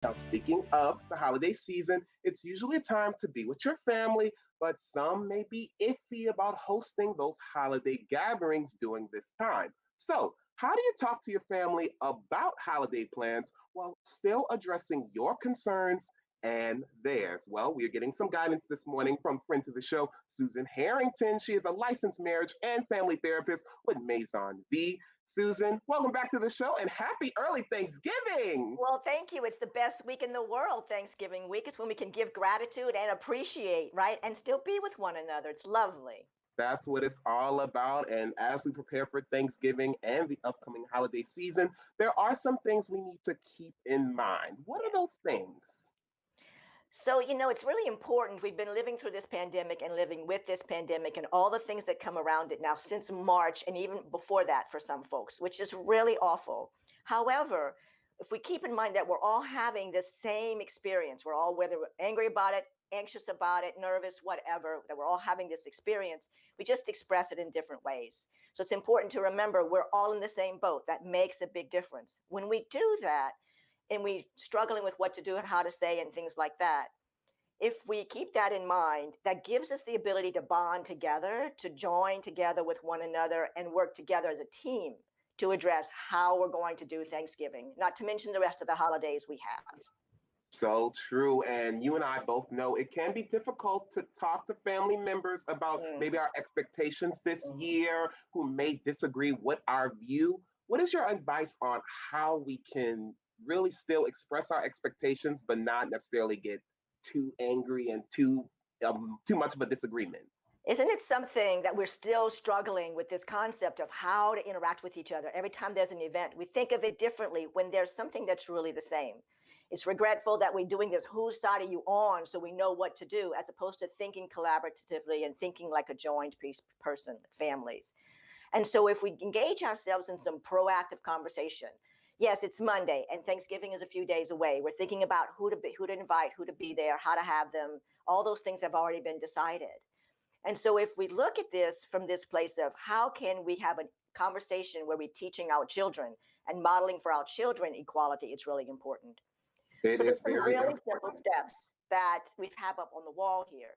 Now, speaking of the holiday season, it's usually a time to be with your family, but some may be iffy about hosting those holiday gatherings during this time. So, how do you talk to your family about holiday plans while still addressing your concerns and theirs? Well, we are getting some guidance this morning from friend to the show, Susan Harrington. She is a licensed marriage and family therapist with Maison Vie. Susan, welcome back to the show and happy early Thanksgiving. Well, thank you. It's the best week in the world, Thanksgiving week. It's when we can give gratitude and appreciate, right? And still be with one another. It's lovely. That's what it's all about. And as we prepare for Thanksgiving and the upcoming holiday season, there are some things we need to keep in mind. What are those things? So, it's really important. We've been living through this pandemic and living with this pandemic and all the things that come around it now since March and even before that for some folks, which is really awful. However, if we keep in mind that we're all having the same experience, we're all, whether we're angry about it, anxious about it, nervous, whatever, that we're all having this experience, we just express it in different ways. So it's important to remember we're all in the same boat. That makes a big difference. When we do that, and we struggling with what to do and how to say and things like that, if we keep that in mind, that gives us the ability to bond together, to join together with one another and work together as a team to address how we're going to do Thanksgiving, not to mention the rest of the holidays we have. So true. And you and I both know it can be difficult to talk to family members about Mm, maybe our expectations this mhm. year who may disagree with our view. What is your advice on how we can really still express our expectations, but not necessarily get too angry and too much of a disagreement? Isn't it something that we're still struggling with this concept of how to interact with each other? Every time there's an event, we think of it differently when there's something that's really the same. It's regretful that we're doing this, whose side are you on, so we know what to do, as opposed to thinking collaboratively and thinking like a joined person, families. And so if we engage ourselves in some proactive conversation, yes, it's Monday and Thanksgiving is a few days away. We're thinking about who to invite, who to be there, how to have them. All those things have already been decided. And so if we look at this from this place of how can we have a conversation where we're teaching our children and modeling for our children equality, it's really important. It So there's is some very really simple important. steps that we have up on the wall here.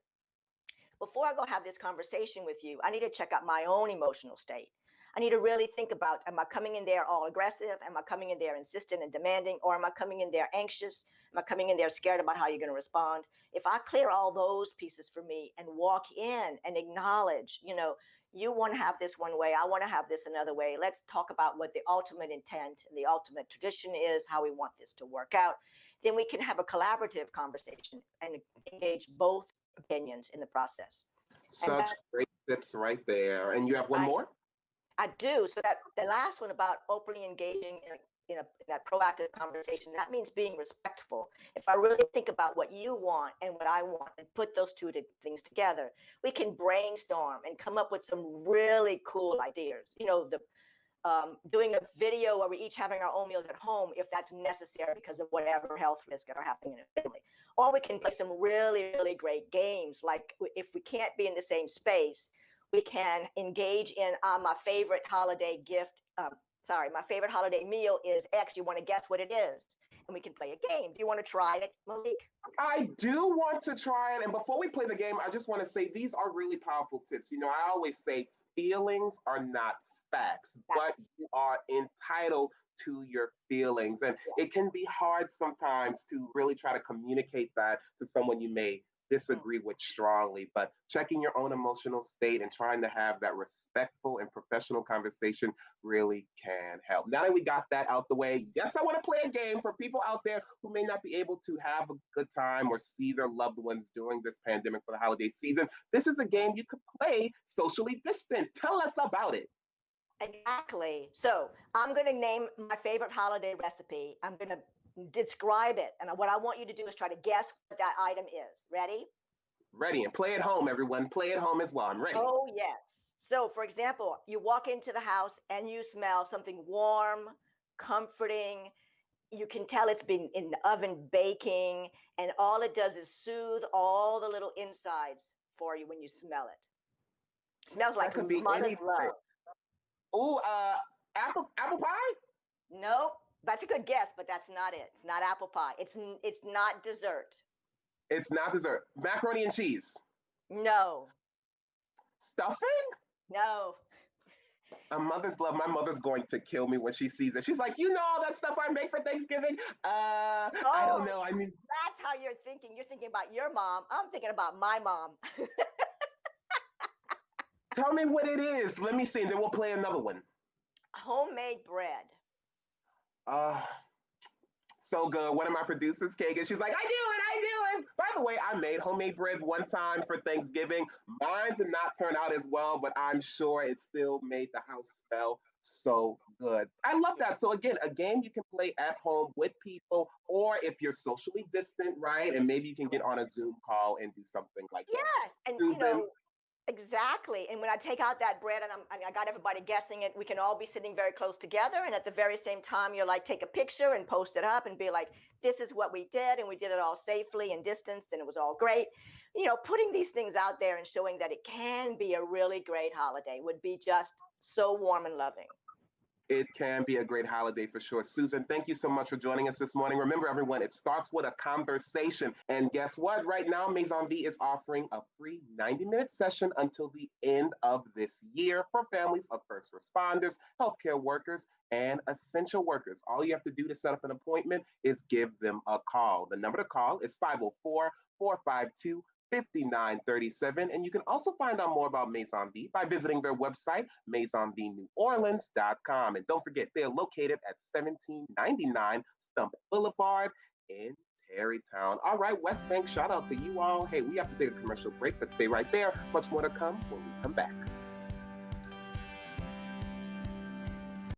Before I go have this conversation with you, I need to check out my own emotional state. I need to really think about, am I coming in there all aggressive? Am I coming in there insistent and demanding? Or am I coming in there anxious? Am I coming in there scared about how you're going to respond? If I clear all those pieces for me and walk in and acknowledge, you want to have this one way, I want to have this another way. Let's talk about what the ultimate intent and the ultimate tradition is, how we want this to work out. Then we can have a collaborative conversation and engage both opinions in the process. And Such that great tips right there. And you have one I more? I do. So that the last one about openly engaging in that proactive conversation, that means being respectful. If I really think about what you want and what I want and put those things together, we can brainstorm and come up with some really cool ideas. The doing a video where we each having our own meals at home if that's necessary because of whatever health risks that are happening in a family. Or we can play some really, really great games. Like if we can't be in the same space, we can engage in my favorite holiday gift. My favorite holiday meal is X. You want to guess what it is? And we can play a game. Do you want to try it, Malik? I do want to try it. And before we play the game, I just want to say these are really powerful tips. I always say feelings are not facts, That's but you are entitled to your feelings. And yeah. it can be hard sometimes to really try to communicate that to someone you may Mm. disagree with strongly. But checking your own emotional state and trying to have that respectful and professional conversation really can help. Now that we got that out the way, yes, I want to play a game for people out there who may not be able to have a good time or see their loved ones during this pandemic for the holiday season. This is a game you could play socially distant. Tell us about it. Exactly. So I'm going to name my favorite holiday recipe. I'm going to describe it. And what I want you to do is try to guess what that item is. Ready? Ready and play at home, everyone. Play at home as well. I'm ready. Oh, yes. So, for example, you walk into the house and you smell something warm, comforting. You can tell it's been in the oven baking, and all it does is soothe all the little insides for you when you smell it. Smells That like could be mother's anything. love. Oh, apple pie? Nope. That's a good guess, but that's not it. It's not apple pie. It's not dessert. It's not dessert. Macaroni and cheese. No. Stuffing? No. A mother's love. My mother's going to kill me when she sees it. She's like, you know all that stuff I make for Thanksgiving? I don't Oh, know. I mean, that's how you're thinking. You're thinking about your mom. I'm thinking about my mom. tell me what it is. Let me see, and then we'll play another one. Homemade bread. Uh, so good. One of my producers, Kagan, she's like, I do it. By the way, I made homemade bread one time for Thanksgiving. Mine did not turn out as well, but I'm sure it still made the house smell so good. I love that. So again, a game you can play at home with people, or if you're socially distant, right? And maybe you can get on a Zoom call and do something like that. Yes, and Susan, exactly. And when I take out that bread and I got everybody guessing it, we can all be sitting very close together. And at the very same time, you're like, take a picture and post it up and be like, this is what we did. And we did it all safely and distanced and it was all great. Putting these things out there and showing that it can be a really great holiday would be just so warm and loving. it can be a great holiday for sure. Susan, thank you so much for joining us this morning. Remember, everyone, it starts with a conversation. And guess what? Right now, Maison Vie is offering a free 90-minute session until the end of this year for families of first responders, healthcare workers, and essential workers. All you have to do to set up an appointment is give them a call. The number to call is 504-452 5937. And you can also find out more about Maison Vie by visiting their website, maisonvieneworleans.com. And don't forget, they're located at 1799 Stump Boulevard in Terrytown. All right, West Bank, shout out to you all. Hey, we have to take a commercial break, but stay right there. Much more to come when we come back.